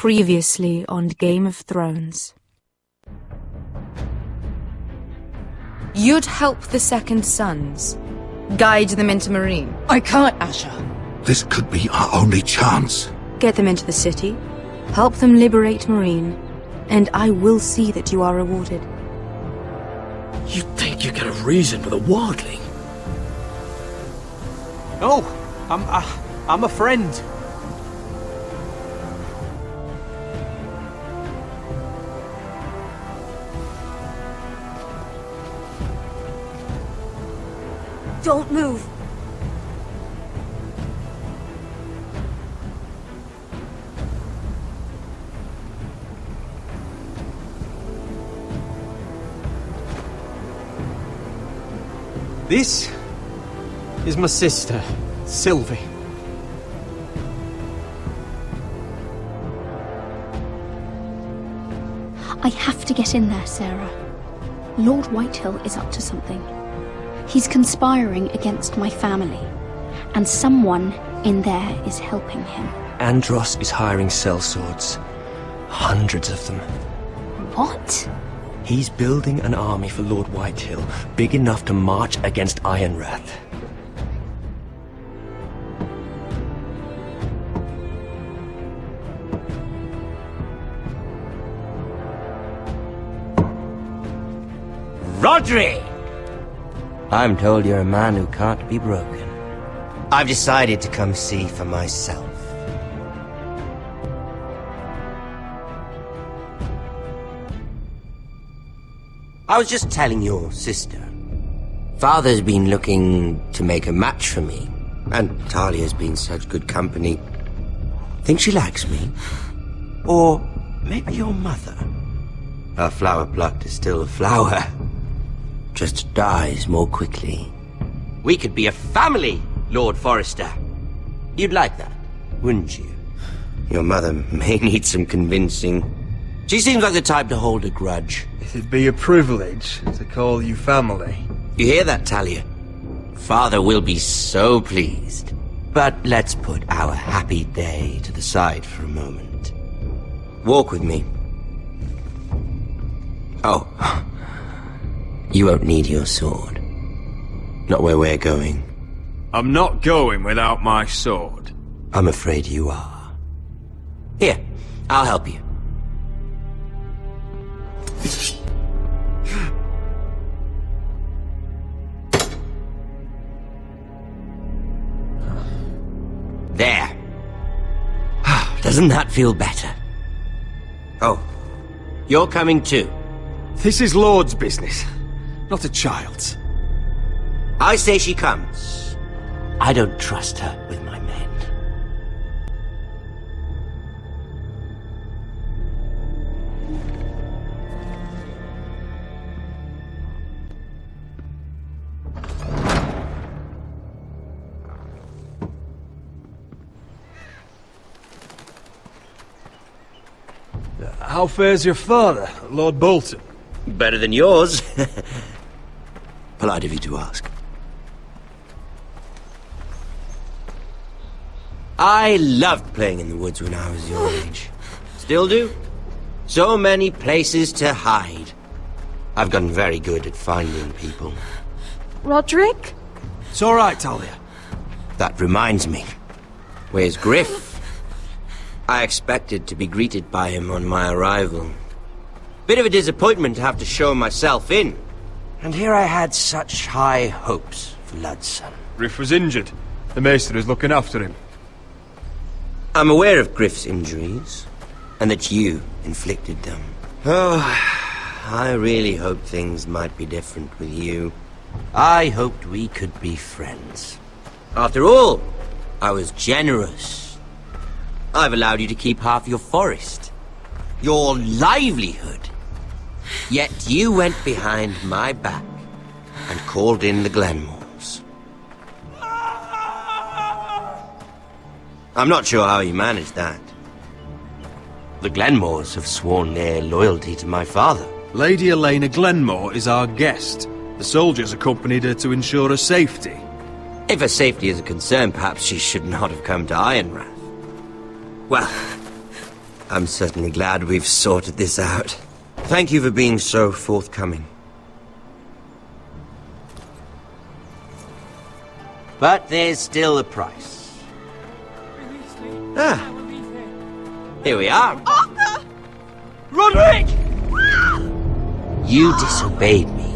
Previously on Game of Thrones. You'd help the Second Sons. Guide them into Meereen. I can't, Asher. This could be our only chance. Get them into the city. Help them liberate Meereen. And I will see that you are rewarded. You think you get a reason with a wildling? No, I'm a friend. Don't move. This is my sister, Sylvie. I have to get in there, Sarah. Lord Whitehill is up to something. He's conspiring against my family, and someone in there is helping him. Andros is hiring sellswords. Hundreds of them. What? He's building an army for Lord Whitehill, big enough to march against Ironrath. Rodri! I'm told you're a man who can't be broken. I've decided to come see for myself. I was just telling your sister. Father's been looking to make a match for me, and Talia's been such good company. Think she likes me? Or maybe your mother? A flower plucked is still a flower. Just dies more quickly. We could be a family, Lord Forrester. You'd like that, wouldn't you? Your mother may need some convincing. She seems like the type to hold a grudge. It'd be a privilege to call you family. You hear that, Talia? Father will be so pleased. But let's put our happy day to the side for a moment. Walk with me. Oh. You won't need your sword. Not where we're going. I'm not going without my sword. I'm afraid you are. Here, I'll help you. There. Doesn't that feel better? Oh, you're coming too. This is Lord's business, not a child's. I say she comes. I don't trust her with my men. How fares your father, Lord Bolton? Better than yours. Polite of you to ask. I loved playing in the woods when I was your age. Still do. So many places to hide. I've gotten very good at finding people. Roderick? It's all right, Talia. That reminds me. Where's Griff? I expected to be greeted by him on my arrival. Bit of a disappointment to have to show myself in. And here I had such high hopes for Ludson. Griff was injured. The maester is looking after him. I'm aware of Griff's injuries, and that you inflicted them. Oh, I really hoped things might be different with you. I hoped we could be friends. After all, I was generous. I've allowed you to keep half your forest, your livelihood. Yet you went behind my back and called in the Glenmores. I'm not sure how you managed that. The Glenmores have sworn their loyalty to my father. Lady Elena Glenmore is our guest. The soldiers accompanied her to ensure her safety. If her safety is a concern, perhaps she should not have come to Ironrath. Well, I'm certainly glad we've sorted this out. Thank you for being so forthcoming. But there's still a price. Ah. Here we are. Arthur! Roderick! You disobeyed me.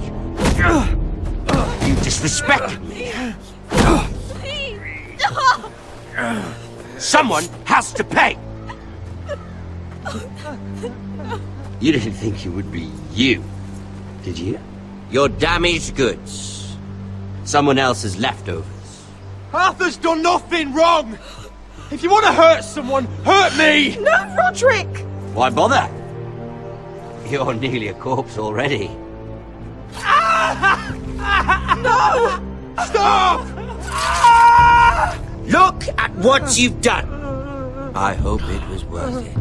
You disrespected me. Please! Someone has to pay! You didn't think it would be you, did you? Your damaged goods. Someone else's leftovers. Arthur's done nothing wrong! If you want to hurt someone, hurt me! No, Roderick! Why bother? You're nearly a corpse already. No! Stop! Look at what you've done! I hope it was worth it.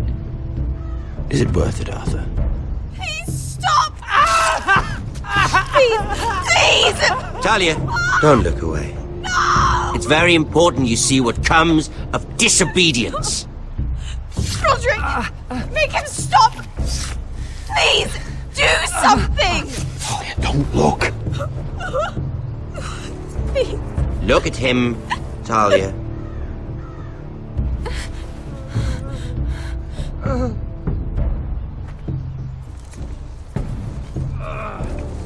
Is it worth it, Arthur? Please stop! Please! Please! Talia, don't look away. No! It's very important you see what comes of disobedience. Roderick! Make him stop! Please! Do something! Talia, don't look. Please! Look at him, Talia.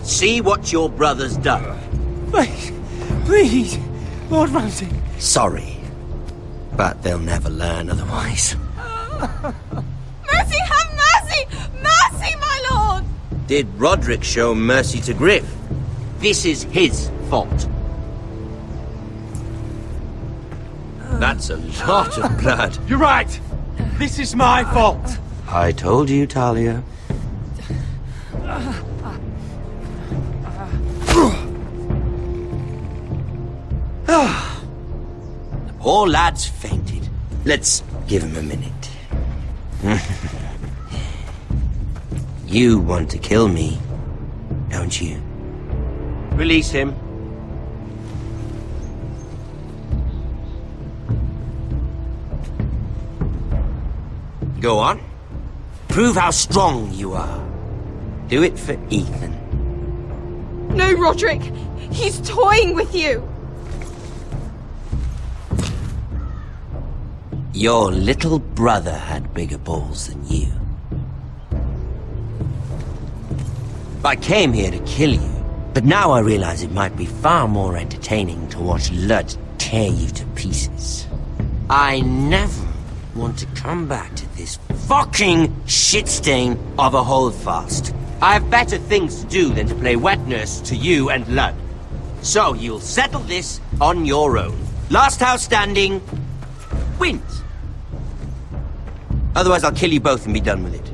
See what your brother's done. Please, please, Lord Ramsay. Sorry, but they'll never learn otherwise. Mercy, have mercy! Mercy, my lord! Did Roderick show mercy to Griff? This is his fault. That's a lot of blood. You're right! This is my fault! I told you, Talia. The poor lad's fainted. Let's give him a minute. You want to kill me, don't you? Release him. Go on. Prove how strong you are. Do it for Ethan. No, Roderick! He's toying with you! Your little brother had bigger balls than you. I came here to kill you, but now I realize it might be far more entertaining to watch Lud tear you to pieces. I never want to come back to this fucking shit stain of a holdfast. I have better things to do than to play wet nurse to you and Lud. So you'll settle this on your own. Last house standing wins. Otherwise I'll kill you both and be done with it.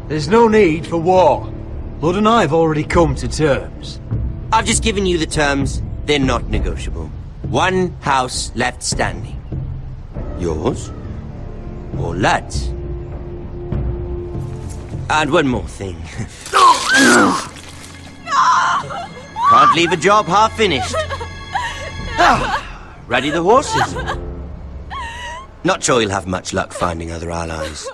There's no need for war. Lord and I have already come to terms. I've just given you the terms. They're not negotiable. One house left standing. Yours or Lud's? And one more thing. Can't leave a job half finished. Ready the horses? Not sure you'll have much luck finding other allies.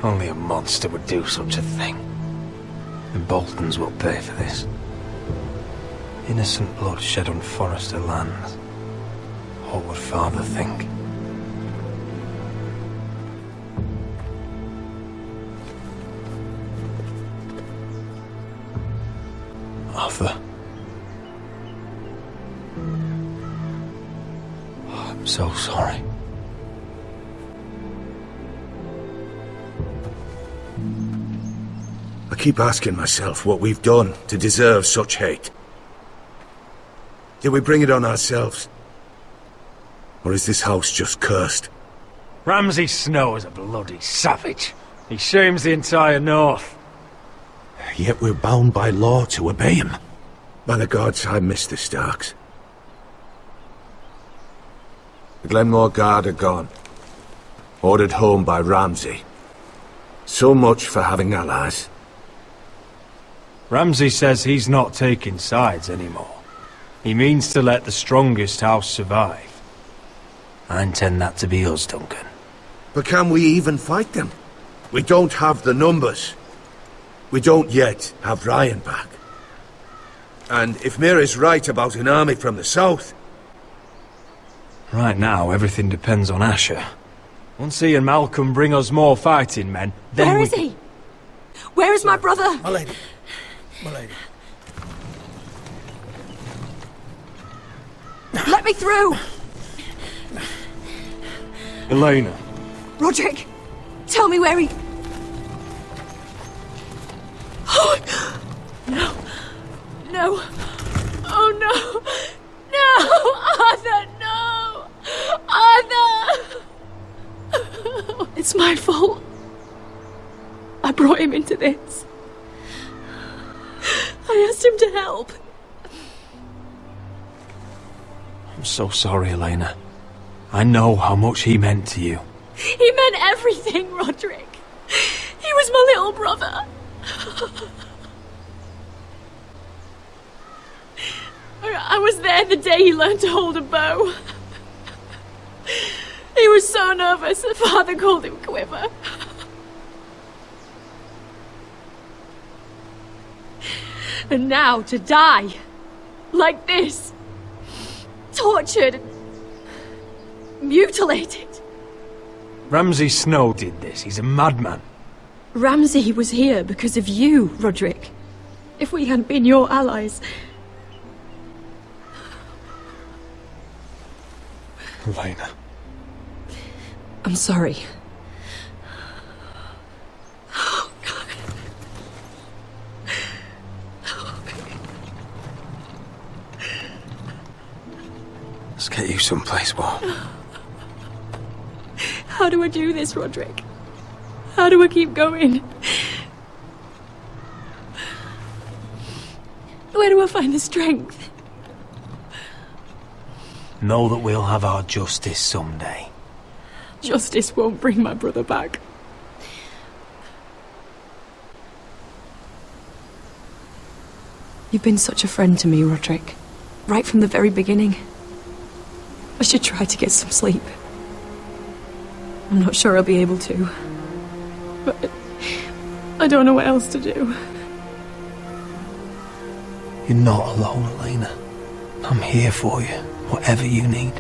Only a monster would do such a thing. The Boltons will pay for this. Innocent blood shed on Forrester lands. What would Father think? Arthur. Oh, I'm so sorry. I keep asking myself what we've done to deserve such hate. Did we bring it on ourselves? Or is this house just cursed? Ramsay Snow is a bloody savage. He shames the entire North. Yet we're bound by law to obey him. By the gods, I miss the Starks. The Glenmore Guard are gone. Ordered home by Ramsay. So much for having allies. Ramsay says he's not taking sides anymore. He means to let the strongest house survive. I intend that to be us, Duncan. But can we even fight them? We don't have the numbers. We don't yet have Ryan back. And if Mira's right about an army from the south... Right now, everything depends on Asher. Once he and Malcolm bring us more fighting men, then Where is he? Where is my brother? My lady. My lady. Let me through! Elena. Roderick, tell me where he... Oh, no. No. Oh, no. No! Arthur, no! Arthur! It's my fault. I brought him into this. I asked him to help. I'm so sorry, Elena. I know how much he meant to you. He meant everything, Roderick. He was my little brother. I was there the day he learned to hold a bow. He was so nervous that Father called him Quiver. And now to die. Like this. Tortured. Mutilated. Ramsay Snow did this. He's a madman. Ramsay was here because of you, Roderick. If we hadn't been your allies... Elena. I'm sorry. Oh, God. Let's get you someplace warm. How do I do this, Roderick? How do I keep going? Where do I find the strength? Know that we'll have our justice someday. Justice won't bring my brother back. You've been such a friend to me, Roderick. Right from the very beginning. I should try to get some sleep. I'm not sure I'll be able to. But I don't know what else to do. You're not alone, Elena. I'm here for you, whatever you need.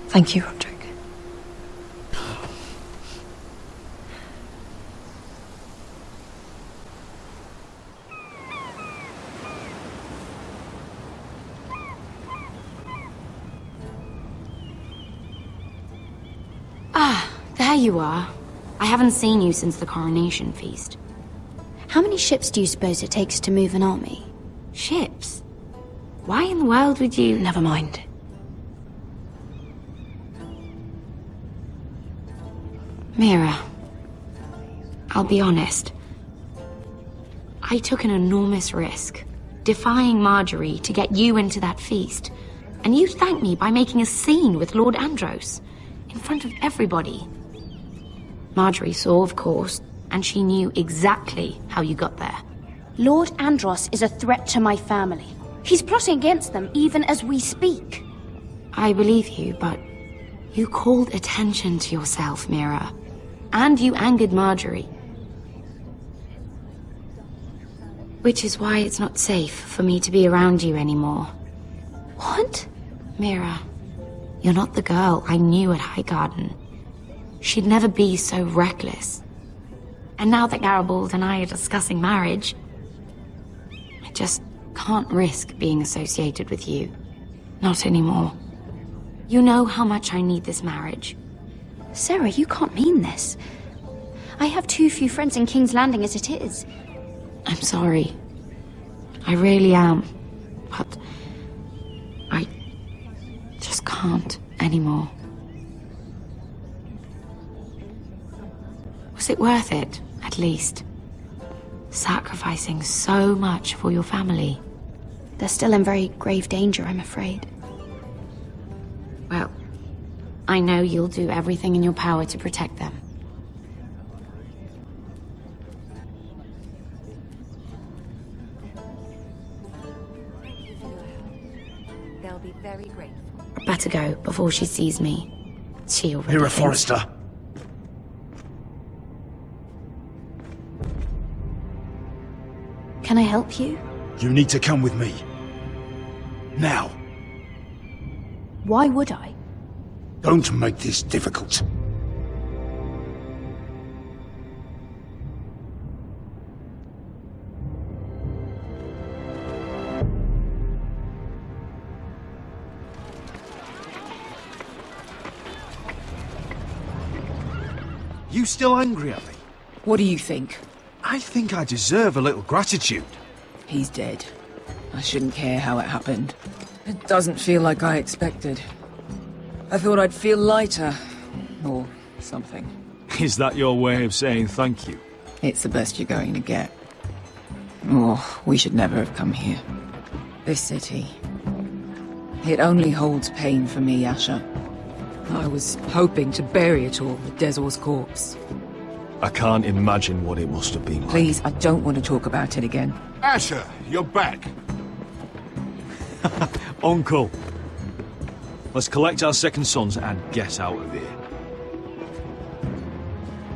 Thank you, Roderick. Ah, there you are. I haven't seen you since the coronation feast. How many ships do you suppose it takes to move an army? Ships? Why in the world would you... Never mind. Mira, I'll be honest. I took an enormous risk, defying Marjorie to get you into that feast. And you thanked me by making a scene with Lord Andros, in front of everybody. Marjorie saw, of course, and she knew exactly how you got there. Lord Andros is a threat to my family. He's plotting against them even as we speak. I believe you, but you called attention to yourself, Mira. And you angered Marjorie. Which is why it's not safe for me to be around you anymore. What? Mira, you're not the girl I knew at Highgarden. She'd never be so reckless. And now that Garibald and I are discussing marriage, I just can't risk being associated with you. Not anymore. You know how much I need this marriage. Sarah, you can't mean this. I have too few friends in King's Landing as it is. I'm sorry. I really am. But I just can't anymore. Was it worth it, at least? Sacrificing so much for your family? They're still in very grave danger, I'm afraid. Well, I know you'll do everything in your power to protect them. They'll be very grateful. Better go before she sees me. She already Mira thinks- Forrester. Can I help you? You need to come with me. Now. Why would I? Don't make this difficult. You still angry at me? What do you think? I think I deserve a little gratitude. He's dead. I shouldn't care how it happened. It doesn't feel like I expected. I thought I'd feel lighter. Or something. Is that your way of saying thank you? It's the best you're going to get. Oh, we should never have come here. This city. It only holds pain for me, Asher. I was hoping to bury it all with Dezor's corpse. I can't imagine what it must have been like. Please, I don't want to talk about it again. Asher, you're back. Uncle! Let's collect our second sons and get out of here.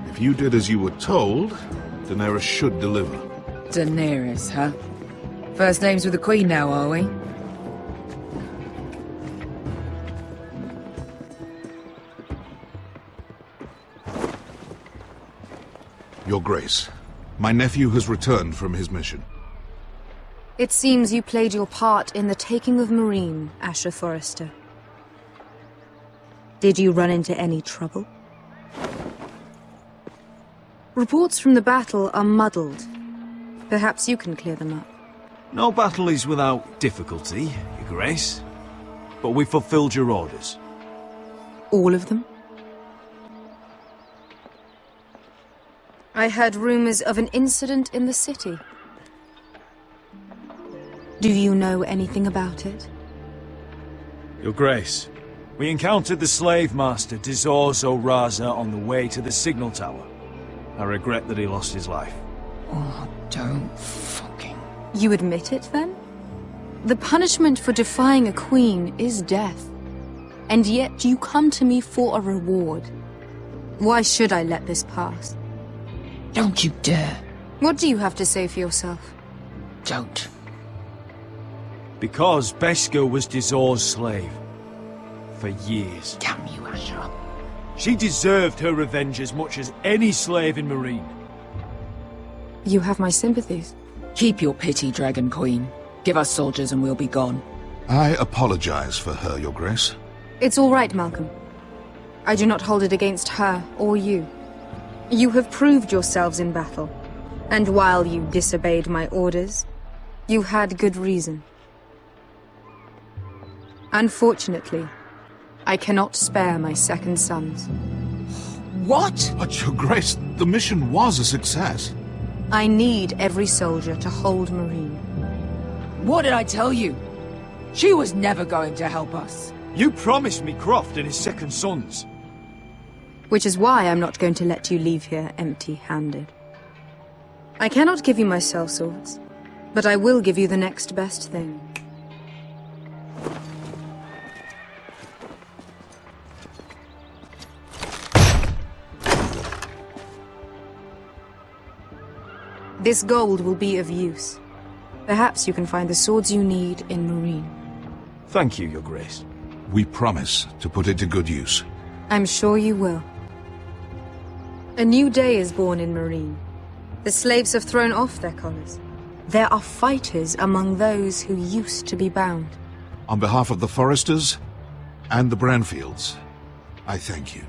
If you did as you were told, Daenerys should deliver. Daenerys, huh? First names with the Queen now, are we? Your Grace, my nephew has returned from his mission. It seems you played your part in the taking of Meereen, Asher Forrester. Did you run into any trouble? Reports from the battle are muddled. Perhaps you can clear them up. No battle is without difficulty, Your Grace. But we fulfilled your orders. All of them? I heard rumors of an incident in the city. Do you know anything about it? Your Grace, we encountered the slave master Dizor Zoraza on the way to the signal tower. I regret that he lost his life. Oh, don't fucking... You admit it, then? The punishment for defying a queen is death. And yet you come to me for a reward. Why should I let this pass? Don't you dare. What do you have to say for yourself? Don't. Because Beskha was Dizor's slave. For years. Damn you, Asher. She deserved her revenge as much as any slave in Meereen. You have my sympathies. Keep your pity, Dragon Queen. Give us soldiers and we'll be gone. I apologize for her, Your Grace. It's all right, Malcolm. I do not hold it against her or you. You have proved yourselves in battle. And while you disobeyed my orders, you had good reason. Unfortunately, I cannot spare my second sons. What? But Your Grace, the mission was a success. I need every soldier to hold Meereen. What did I tell you? She was never going to help us. You promised me Croft and his second sons. Which is why I'm not going to let you leave here empty-handed. I cannot give you my sellswords, but I will give you the next best thing. This gold will be of use. Perhaps you can find the swords you need in Marine. Thank you, Your Grace. We promise to put it to good use. I'm sure you will. A new day is born in Marine. The slaves have thrown off their collars. There are fighters among those who used to be bound. On behalf of the Foresters and the Branfields, I thank you.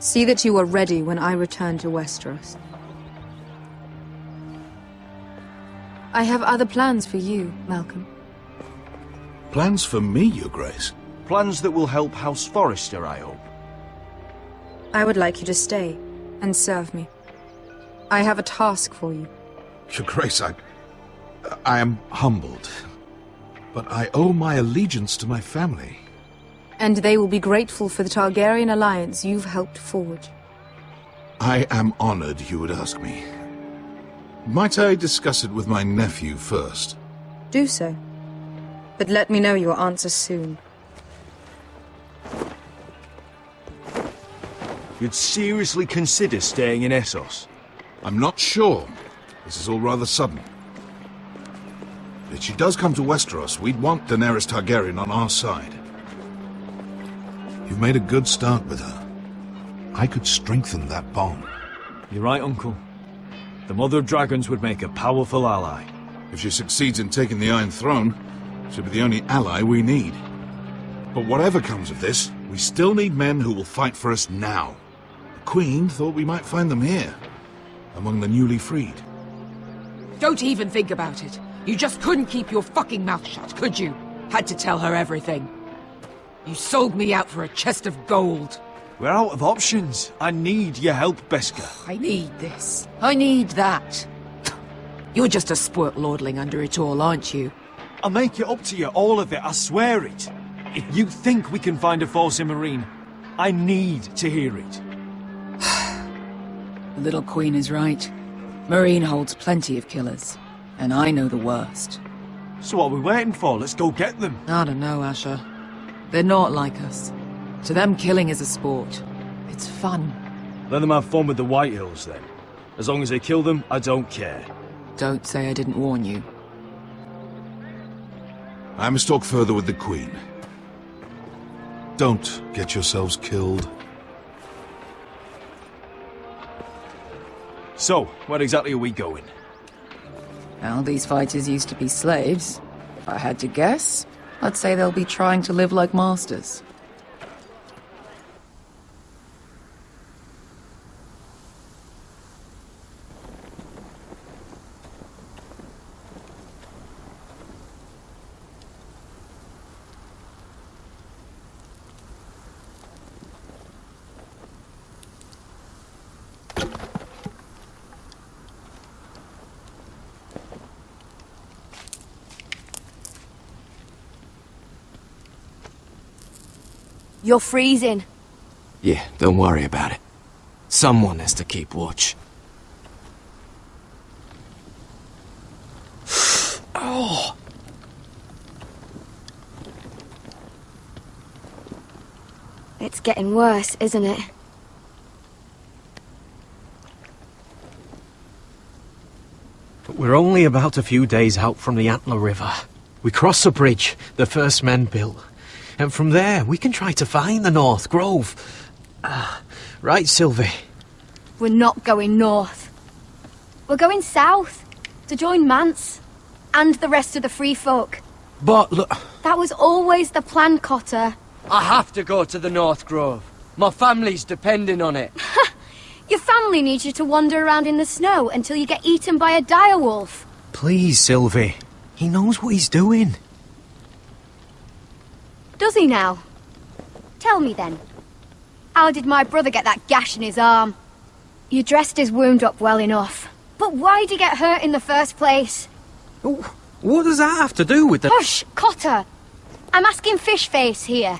See that you are ready when I return to Westeros. I have other plans for you, Malcolm. Plans for me, Your Grace? Plans that will help House Forrester, I hope. I would like you to stay and serve me. I have a task for you. Your Grace, I am humbled. But I owe my allegiance to my family. And they will be grateful for the Targaryen alliance you've helped forge. I am honored you would ask me. Might I discuss it with my nephew first? Do so. But let me know your answer soon. You'd seriously consider staying in Essos? I'm not sure. This is all rather sudden. If she does come to Westeros, we'd want Daenerys Targaryen on our side. You've made a good start with her. I could strengthen that bond. You're right, Uncle. The Mother of Dragons would make a powerful ally. If she succeeds in taking the Iron Throne, she'll be the only ally we need. But whatever comes of this, we still need men who will fight for us now. The Queen thought we might find them here, among the newly freed. Don't even think about it. You just couldn't keep your fucking mouth shut, could you? Had to tell her everything. You sold me out for a chest of gold. We're out of options. I need your help, Beskha. I need this. I need that. You're just a spoilt lordling under it all, aren't you? I'll make it up to you, all of it, I swear it. If you think we can find a force in Marine, I need to hear it. The little queen is right. Marine holds plenty of killers, and I know the worst. So what are we waiting for? Let's go get them. I don't know, Asher. They're not like us. To them, killing is a sport. It's fun. Let them have fun with the White Hills, then. As long as they kill them, I don't care. Don't say I didn't warn you. I must talk further with the Queen. Don't get yourselves killed. So, where exactly are we going? Well, these fighters used to be slaves. If I had to guess, I'd say they'll be trying to live like masters. You're freezing. Yeah, don't worry about it. Someone has to keep watch. Oh! It's getting worse, isn't it? But we're only about a few days out from the Antler River. We cross a bridge the first men built. And from there, we can try to find the North Grove. Right, Sylvie? We're not going north. We're going south, to join Mance, and the rest of the Free Folk. But look... That was always the plan, Cotter. I have to go to the North Grove. My family's depending on it. Your family needs you to wander around in the snow until you get eaten by a direwolf. Please, Sylvie. He knows what he's doing. Does he now? Tell me then. How did my brother get that gash in his arm? You dressed his wound up well enough. But why'd he get hurt in the first place? What does that have to do with the... Hush, Cotter! I'm asking Fishface here.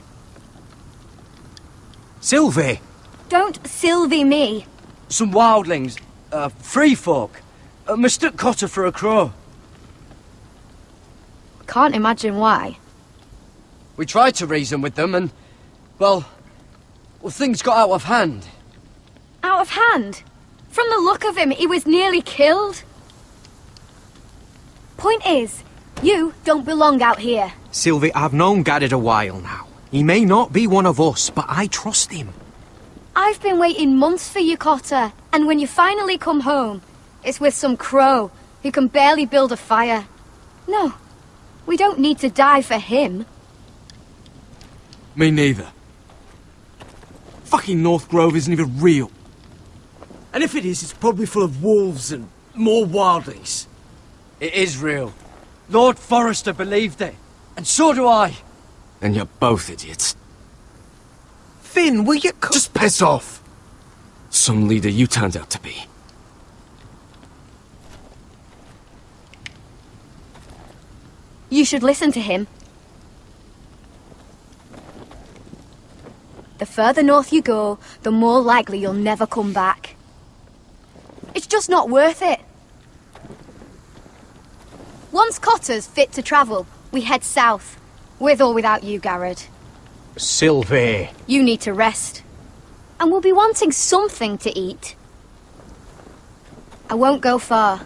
Sylvie! Don't Sylvie me. Some wildlings, free folk, mistook Cotter for a crow. Can't imagine why. We tried to reason with them and, well, things got out of hand. Out of hand? From the look of him, he was nearly killed. Point is, you don't belong out here. Sylvie, I've known Garrett a while now. He may not be one of us, but I trust him. I've been waiting months for you, Cotter, and when you finally come home, it's with some crow who can barely build a fire. No, we don't need to die for him. Me neither. Fucking North Grove isn't even real. And if it is, it's probably full of wolves and more wildlings. It is real. Lord Forrester believed it. And so do I. And you're both idiots. Finn, will you just piss off? Some leader you turned out to be. You should listen to him. The further north you go, the more likely you'll never come back. It's just not worth it. Once Cotter's fit to travel, we head south. With or without you, Garrett. Sylvie. You need to rest. And we'll be wanting something to eat. I won't go far.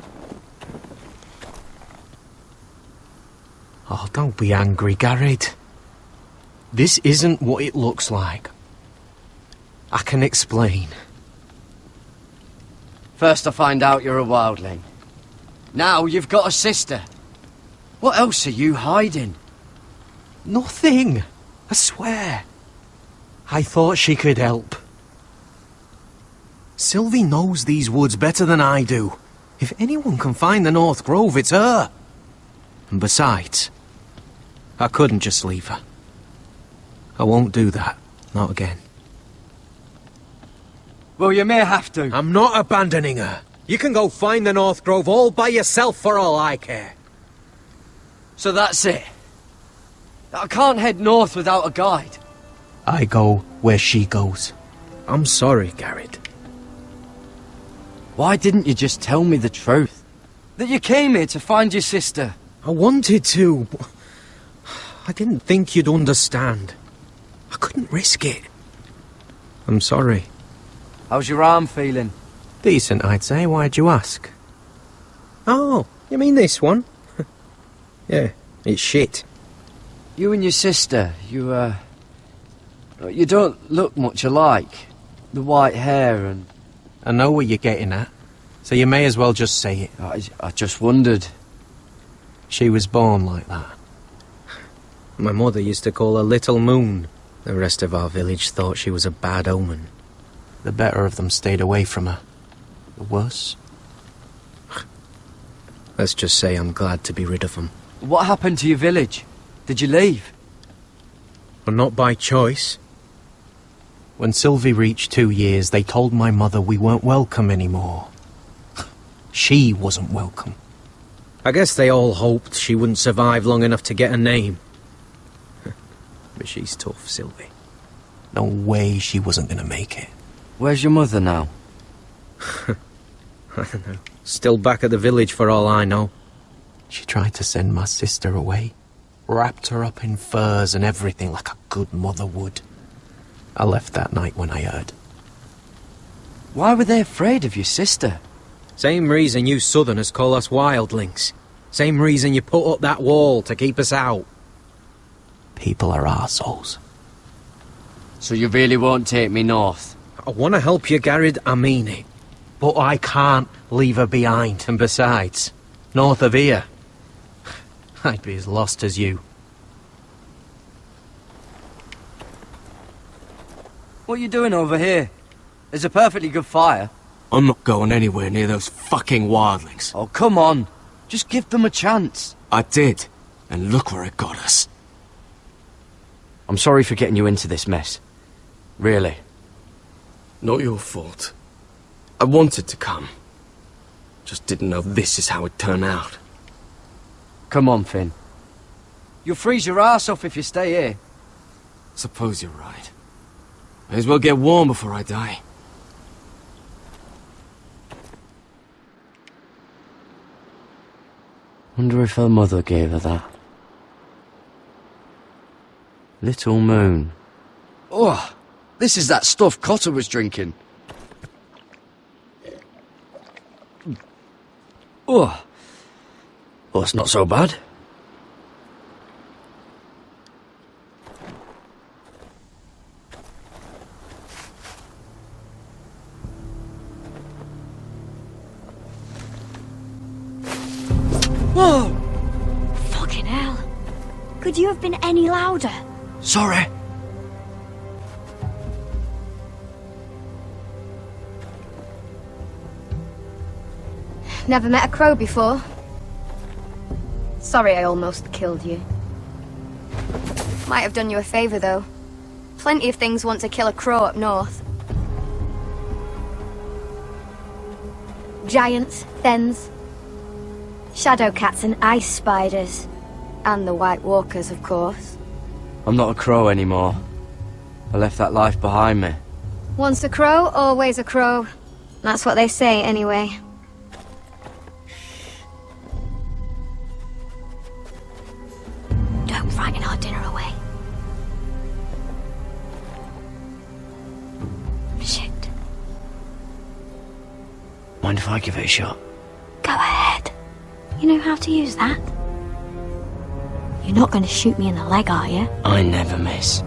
Oh, don't be angry, Garrett. This isn't what it looks like. I can explain. First I find out you're a wildling. Now you've got a sister. What else are you hiding? Nothing. I swear. I thought she could help. Sylvie knows these woods better than I do. If anyone can find the North Grove, it's her. And besides, I couldn't just leave her. I won't do that. Not again. Well, you may have to. I'm not abandoning her. You can go find the North Grove all by yourself for all I care. So that's it. I can't head north without a guide. I go where she goes. I'm sorry, Garrett. Why didn't you just tell me the truth? That you came here to find your sister? I wanted to. I didn't think you'd understand. I couldn't risk it. I'm sorry. How's your arm feeling? Decent, I'd say. Why'd you ask? Oh, you mean this one? Yeah, it's shit. You and your sister, you don't look much alike. The white hair and... I know what you're getting at, so you may as well just say it. I just wondered. She was born like that. My mother used to call her Little Moon. The rest of our village thought she was a bad omen. The better of them stayed away from her. The worse? Let's just say I'm glad to be rid of them. What happened to your village? Did you leave? Well, not by choice. When Sylvie reached 2 years, they told my mother we weren't welcome anymore. She wasn't welcome. I guess they all hoped she wouldn't survive long enough to get a name. But she's tough, Sylvie. No way she wasn't gonna make it. Where's your mother now? I don't know. Still back at the village for all I know. She tried to send my sister away. Wrapped her up in furs and everything like a good mother would. I left that night when I heard. Why were they afraid of your sister? Same reason you Southerners call us wildlings. Same reason you put up that wall to keep us out. People are arseholes. So you really won't take me north? I want to help you, Garrett, I mean it. But I can't leave her behind. And besides, north of here, I'd be as lost as you. What are you doing over here? There's a perfectly good fire. I'm not going anywhere near those fucking wildlings. Oh, come on. Just give them a chance. I did, and look where it got us. I'm sorry for getting you into this mess. Really. Not your fault. I wanted to come. Just didn't know this is how it'd turn out. Come on, Finn. You'll freeze your ass off if you stay here. Suppose you're right. May as well get warm before I die. Wonder if her mother gave her that. Little Moon. Oh, this is that stuff Cotter was drinking. Oh. Well, it's not so bad. Whoa! Fucking hell. Could you have been any louder? Sorry. Never met a crow before. Sorry I almost killed you. Might have done you a favour, though. Plenty of things want to kill a crow up north. Giants, thens, shadow cats and ice spiders. And the White Walkers, of course. I'm not a crow anymore. I left that life behind me. Once a crow, always a crow. That's what they say, anyway. Don't frighten our dinner away. Shit. Mind if I give it a shot? Go ahead. You know how to use that? You're not going to shoot me in the leg, are you? I never miss.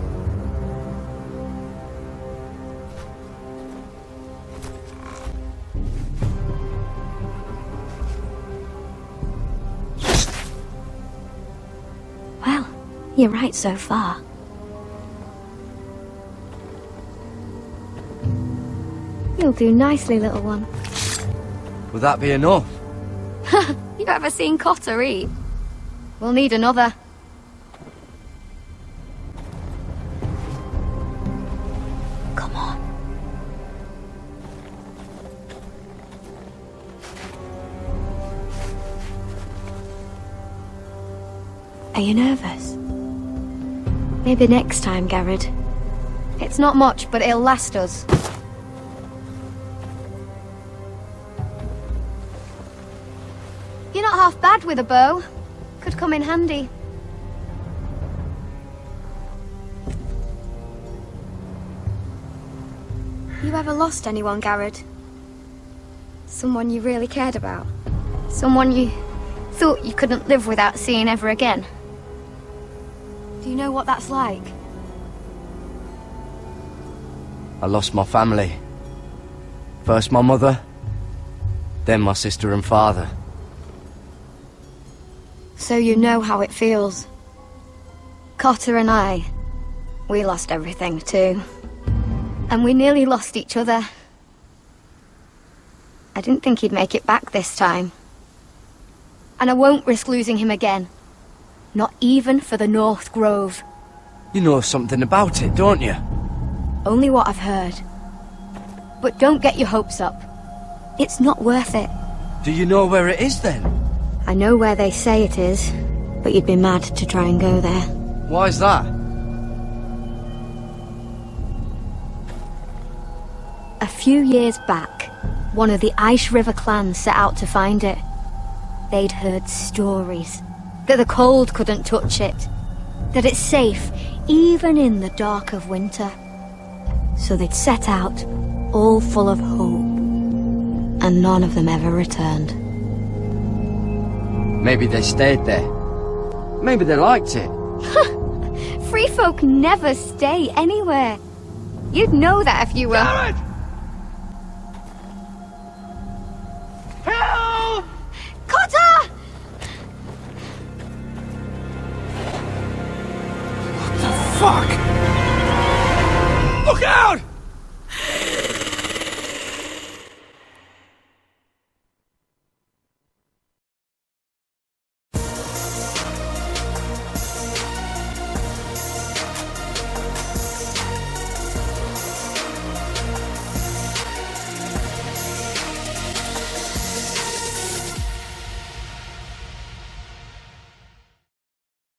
Well, you're right so far. You'll do nicely, little one. Will that be enough? You ever seen Cotter eat? We'll need another. Come on. Are you nervous? Maybe next time, Garrett. It's not much, but it'll last us. You're not half bad with a bow. Could come in handy. You ever lost anyone, Garrett? Someone you really cared about? Someone you thought you couldn't live without seeing ever again? Do you know what that's like? I lost my family. First my mother, then my sister and father. So you know how it feels. Cotter and I, we lost everything too. And we nearly lost each other. I didn't think he'd make it back this time. And I won't risk losing him again. Not even for the North Grove. You know something about it, don't you? Only what I've heard. But don't get your hopes up. It's not worth it. Do you know where it is then? I know where they say it is, but you'd be mad to try and go there. Why's that? A few years back, one of the Ice River clans set out to find it. They'd heard stories that the cold couldn't touch it, that it's safe even in the dark of winter. So they'd set out, all full of hope, and none of them ever returned. Maybe they stayed there. Maybe they liked it. Free folk never stay anywhere. You'd know that if you were... Garrett! Help! Cotter! Fuck! Look out!